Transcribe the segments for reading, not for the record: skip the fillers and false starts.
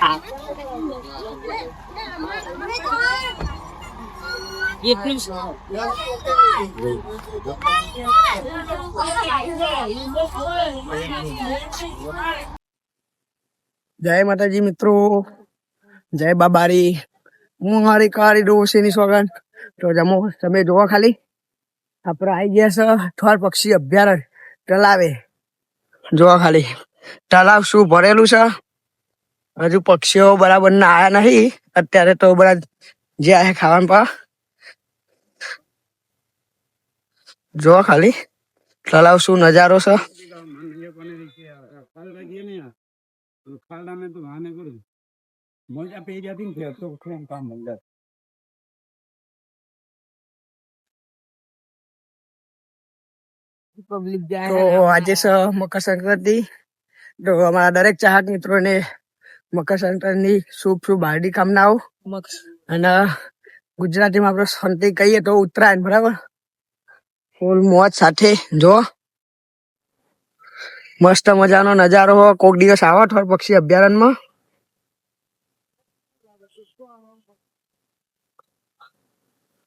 જય માતાજી મિત્રો, જય બાબારી. હું મારી કાળી ડોસીની સોગન તો જમો તમે જોવો ખાલી આપણે આવી ગયા છે થોર પક્ષી અભયારણ્ય તલાવે. જોવા ખાલી તલાવ શું ભરેલું છે. હજુ પક્ષીઓ બરાબર ના આયા નહીં. અત્યારે તો બધા જ્યાં છે ખાવાનું પા. જોવા ખાલી તલાવ શું નજારો છે. તો આજે છે મકર સંક્રાંતિ. તો અમારા દરેક ચાહક મિત્રોને મકર સંક્રાંતિની શુભ શુભ હાર્દિક કામનાઓ. અને ગુજરાતીમાં આપણે શાંતિ કહીએ તો ઉત્તરાયણ, બરાબર. ફૂલ મોજ સાથે જો મસ્ત મજાનો નજારો હો. કોક દિવસ આવો થોર પક્ષી અભયારણ્યમાં.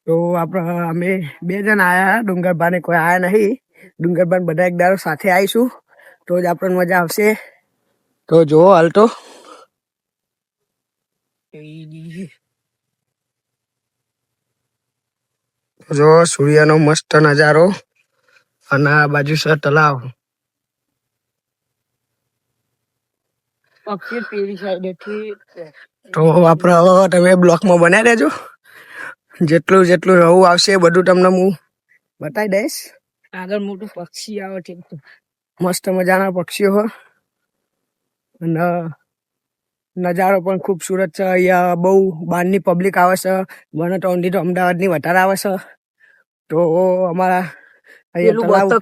તો અમે 2 જણ આયા, ડુંગરબાને કોઈ આયા નહીં. ડુંગરબાન બધા એક દાડો સાથે આવીશું તો જ આપણને મજા આવશે. તો જુઓ હાલ તો જો સૂર્યનો મસ્ત નજારો અને આ બાજુ છે તલાવ. તો આપણે હવે તમે બ્લોકમાં બનાવી દેજો. જેટલું જેટલું નવું આવશે બધું તમને હું બતાવી દઈશ. આગળ મોટું પક્ષી આવે છે, મસ્ત મજાના પક્ષીઓ હોય અને નજારો પણ ખૂબસૂરત છે. અહીંયા બહુ બહારની પબ્લિક આવે છે. બને તો અમદાવાદની વધારે આવે છે. તો અમારા અહીંયા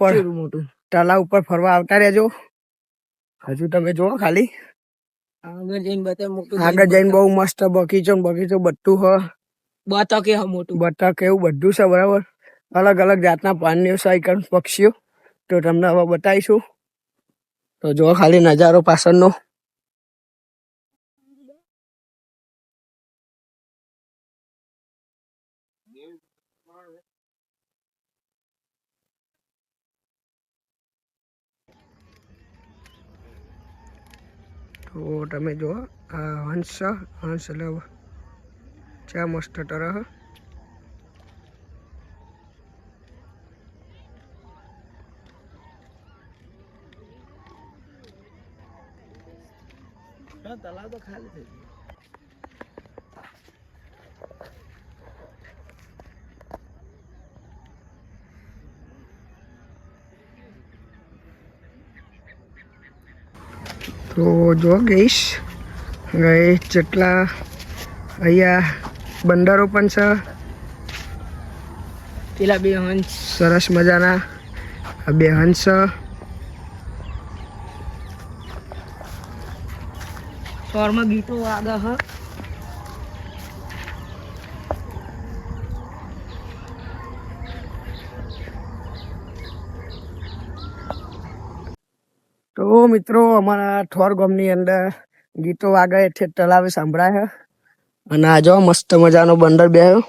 તલાવ ઉપર ફરવા આવતા રહેજો. હજુ તમે જુઓ ખાલી આગળ જઈને બહુ મસ્ત બગીચો બગીચો બધું હ. બતક એવું બધું છે, બરાબર. અલગ અલગ જાતના પ્રાણીઓ છે, પક્ષીઓ. તો તમને હવે બતાવીશું. તો જો ખાલી નજારો પાછળનો. તો તમે જુઓ આ હંસ હંસ એટલે ચા મસ્ત તરહ. તલાવ તો ખાલી થઈ ગયું. તો જો ગઈશ જેટલા અહીંયા બંદરો પણ છે. પેલા 2 હંસ સરસ મજાના. આ 2 હંસ સ્વરમાં ગીતો આગળ હ. તો મિત્રો અમારા થોર ગામની અંદર ગીતો આગળ એટલે તલાવે સંભળાય. અને આ જો મસ્ત મજાનો બંદર બેહ્યો.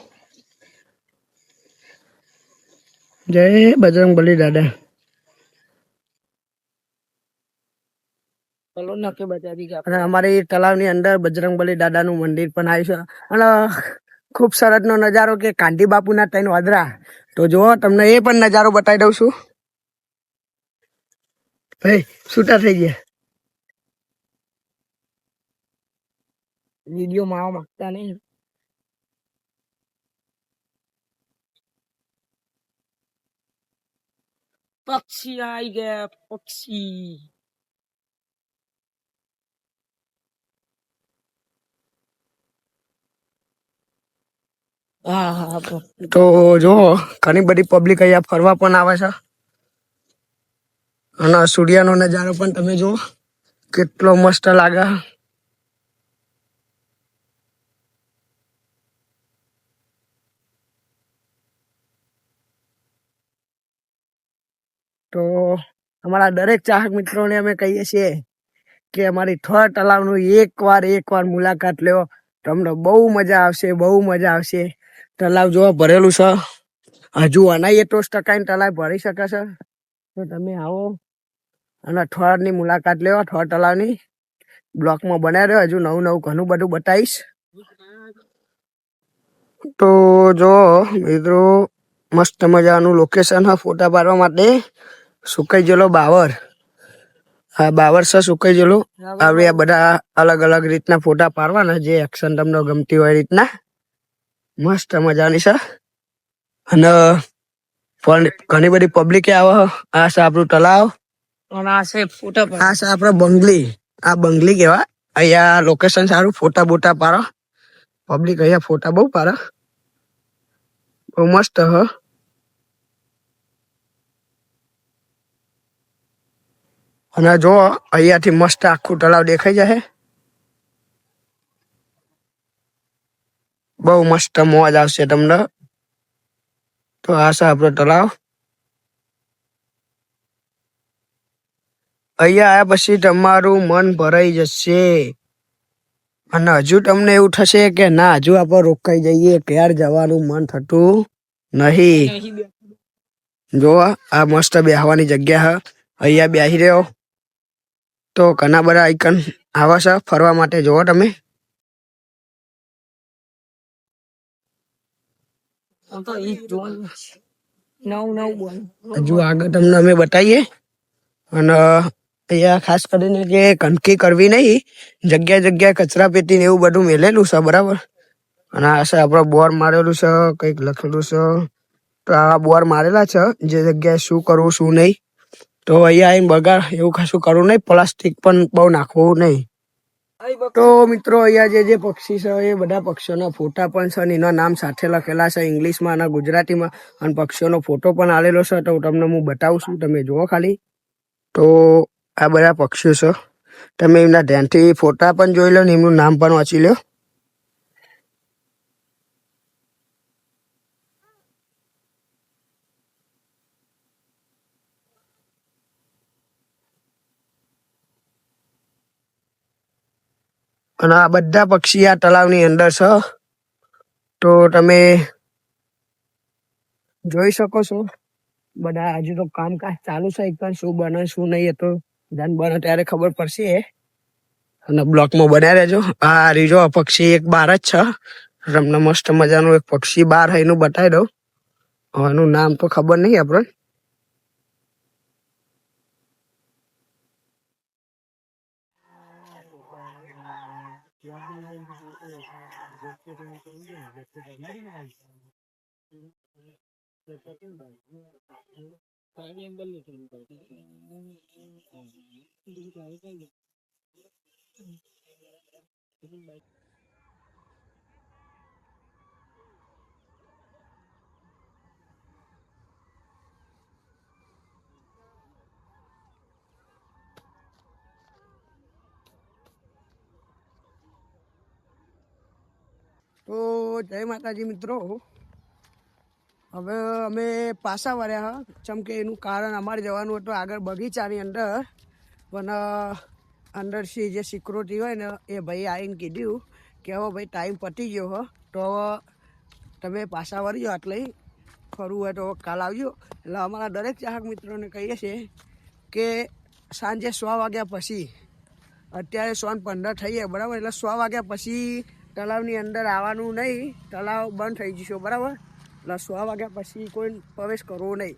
જય બજરંગબલી દાદા. અને અમારી તલાવની અંદર બજરંગબલી દાદાનું મંદિર પણ આવ્યું છે. અને ખૂબ સરસ નો નજારો કે કાંધી બાપુના 3 વાદરા. તો જુઓ તમને એ પણ નજારો બતાવી દઉં છું. ભાઈ છૂટા થઈ ગયા. વિડીયો માં આવવા માંગતા નહીં. પક્ષી આવી ગયા, પક્ષી. તો જો ઘણી બધી પબ્લિક અહીંયા ફરવા પણ આવે છે. અને સૂર્યનો નજારો પણ તમે જુઓ કેટલો મસ્ત લાગે. તો અમારા દરેક ચાહક મિત્રોને અમે કહીએ છીએ કે અમારી થર તલાવનું એકવાર મુલાકાત લ્યો. તમને બહુ મજા આવશે. તલાવ જોવા ભરેલું છે. હજુ અનાય એટલો ટકાની તલાવ ભરી શકે છે. તો તમે આવો અને થરની મુલાકાત લેવો. થર તલાવની બ્લોકમાં બનાવી રહ્યો. હજુ નવું ઘણું બધું બતાવીશ. તો જો મિત્રો મસ્ત મજાનું લોકેશન હા ફોટા પાડવા માટે. સુકાઈ ગયેલો બાવર. હા બાવર છે સુકાઈ ગયેલો. આપણે આ બધા અલગ અલગ રીતના ફોટા પાડવાના જે એક્શન તમને ગમતી હોય રીતના. મસ્ત મજાની છે. અને ઘણી બધી પબ્લિક આવે. આ છે આપણું તલાવ. આ છે આપડે બંગલી. આ બંગલી કેવાય. અહીંયા લોકેશન સારું. ફોટા બોટા પાડો. પબ્લિક અહીંયા ફોટા બહુ પાડે. બહુ મસ્ત હ. અને જો અહીંયાથી મસ્ત આખું તલાવ દેખાઈ જાય. બહુ મસ્ત મોજ આવશે તમને. તો આ છે આપણો તલાવ. અહીંયા આવ્યા પછી તમારું મન ભરાઈ જશે. અને હજુ તમને એવું થશે કે ના હજુ આપણે રોકાઈ જઈએ. ક્યાર જવાનું મન થતું નહીં. જો આ મસ્ત બેહવાની જગ્યા હ. અહીંયા બેસી રહ્યો. તો ઘણા બધા આઈકન આવા છે ફરવા માટે. જોવો તમે. હજુ આગળ તમને અમે બતાવીએ. અને અહીંયા ખાસ કરીને કે ગંદકી કરવી નહીં. જગ્યા કચરા પેટી ને એવું બધું મેલેલું છે બરાબર. અને આ છે આપડે બોર મારેલું છે. કંઈક લખેલું છે. તો આ બોર મારેલા છે જે જગ્યાએ શું કરવું શું નહીં. તો અહીંયા આવીને બગાડ એવું કશું કરવું નહીં. પ્લાસ્ટિક પણ બહુ નાખવું નહીં. તો મિત્રો અહીંયા જે પક્ષી છે એ બધા પક્ષીઓના ફોટા પણ છે. એના નામ સાથે લખેલા છે ઇંગ્લિશમાં અને ગુજરાતીમાં. અને પક્ષીઓનો ફોટો પણ આવેલો છે. તો તમને હું બતાવું છું. તમે જુઓ ખાલી. તો આ બધા પક્ષીઓ છે. તમે એમના ધ્યાનથી ફોટા પણ જોઈ લો ને એમનું નામ પણ વાંચી લો. અને આ બધા પક્ષી આ તલાવની અંદર છે. તો તમે જોઈ શકો છો. બધા હજુ તો કામકાજ ચાલુ છે. શું બને શું નહીં એ તો ધ્યાન બને ત્યારે ખબર પડશે. અને બ્લોકમાં બનાવી રહેજો. આ રીજો પક્ષી એક બાર જ છે. તમને મસ્ત મજાનું એક પક્ષી બાર એનું બતાવી દઉં. એનું નામ તો ખબર નહીં આપણે. તો જય માતાજી મિત્રો. હવે અમે પાછા વળ્યા. ચમ કે એનું કારણ અમારે જવાનું હતું આગળ બગીચાની અંદર. પણ અંદરથી જે સિક્યુરિટી હોય ને એ ભાઈ આવીને કીધું કે હવે ભાઈ ટાઈમ પતી ગયો હો. તો હવે તમે પાછા વળજો. એટલે ફરવું હોય તો કાલ આવજો. એટલે અમારા દરેક ચાહક મિત્રોને કહીએ છીએ કે સાંજે 100 વાગ્યા પછી. અત્યારે 1:15 થઈએ બરાબર. એટલે 100 વાગ્યા પછી તલાવની અંદર આવવાનું નહીં. તલાવ બંધ થઈ જશે બરાબર. એટલે 100 વાગ્યા પછી કોઈ પ્રવેશ કરવો નહીં.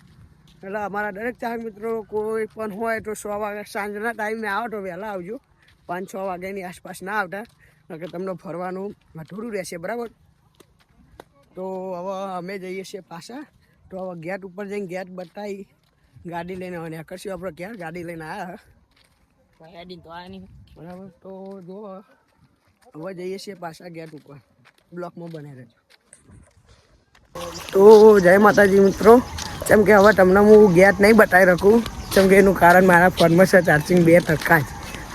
એટલે અમારા દરેક ચાહક મિત્રો કોઈ પણ હોય તો 100 વાગ્યા સાંજના ટાઈમે આવો તો વહેલા આવજો. 5-6 વાગ્યાની આસપાસ ના આવતા. કે તમને ફરવાનું અધૂરું રહેશે બરાબર. તો હવે અમે જઈએ છીએ પાછા. તો હવે ગેટ ઉપર જઈને ગેટ બતાવી ગાડી લઈને આવવાની. આકર્ષી આપણે ક્યાં ગાડી લઈને આવ્યા બરાબર. તો જો હવે જઈએ છીએ પાછા ગેટ ઉપર. બ્લોકમાં બનાવી રહેજો. તો જય માતાજી મિત્રો. જેમ કે હવે તમને હું ગેટ નહીં બતાવી શકું. જેમ કે એનું કારણ મારા ફોનમાં છે ચાર્જિંગ 2% જ.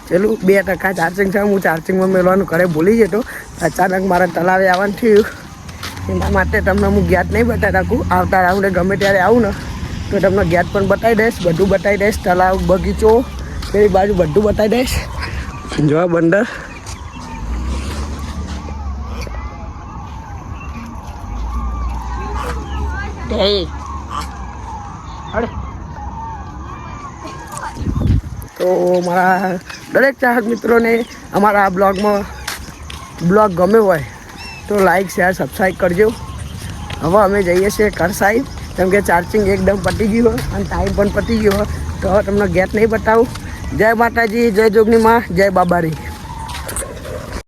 પેલું 2% ચાર્જિંગ છે. હું ચાર્જિંગમાં મેળવાનું ઘરે ભૂલી જતો. અચાનક મારા તલાવે આવવાનું થયું. એના માટે તમને હું ગેટ નહીં બતાવી શકું. આવતા રાઉન્ડે ગમે ત્યારે આવું ને તો તમને ગેટ પણ બતાવી દઈશ. બધું બતાવી દઈશ. તલાવ બગીચો પેલી બાજુ બધું બતાવી દઈશ. જો બંદર તો મારા દરેક ચાહક મિત્રોને અમારા આ બ્લોગ ગમ્યો હોય તો લાઈક શેર સબસ્ક્રાઈબ કરજો. હવે અમે જઈએ છીએ ઘર સાઈડ, કેમ કે ચાર્જિંગ એકદમ પતી ગયું હોય અને ટાઈમ પણ પતી ગયો હોય, તો હવે તમને ગેટ નહીં બતાવું. જય માતાજી, જય જોગની માં, જય બાબારી.